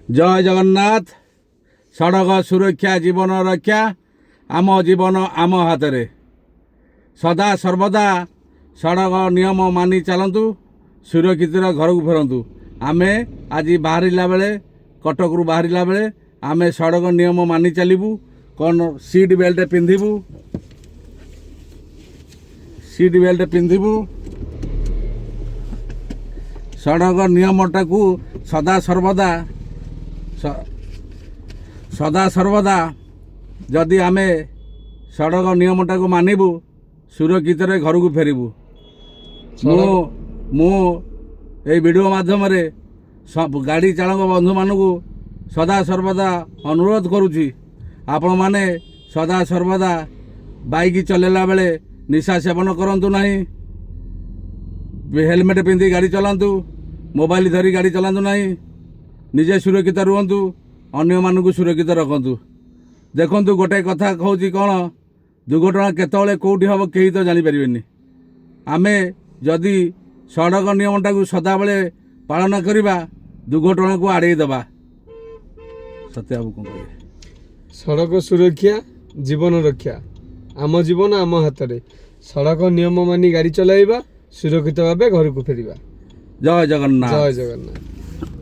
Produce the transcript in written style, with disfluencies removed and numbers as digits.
जय जगन्नाथ। सड़क सुरक्षा जीवन रक्षा आम जीवन आम हाथ में। सदा सर्वदा सड़क नियम मानि चलतु, सुरक्षित घर को फेरतु। आम आज बाहर बेले कटक रू बाहर बेले आम सड़क नियम मानि चलू। कौन सीट बेल्ट पिंधु, सीट बेल्ट पिंधु। सड़क नियमटा को सदा सर्वदा जदि आम सड़क नियमटा को मानबू सुरक्षित घर को फेरबू। मु वीडियो माध्यम सब गाड़ी चालक बंधु मानू सदा सर्वदा अनुरोध करुच्ची, आपण माने सदा सर्वदा बाइक चलेला बेले निशा सेवन करंतु नहीं, हेलमेट पिंधि गाड़ी चलांतु, मोबाइल धरी गाड़ी चलांतु नहीं, निजे सुरक्षित रुहतु, अन्य मानू सुरक्षित रखतु। देखंतु गोटे कथा कहूँ कौन दुर्घटना केतले कौटी हम कहीं तो जानीपर। आमे जदि सड़क नियमटा को सदा बेले पालन करवा दुर्घटना को आड़े दबा। सत्य बाबू कौन कहे? सड़क सुरक्षा जीवन रक्षा आम जीवन आम हाथ में। सड़क नियम मानि गाड़ी चलाइबा, सुरक्षित भाव घर को फेरिबा। जय जगन्नाथ। जय जगन्नाथ।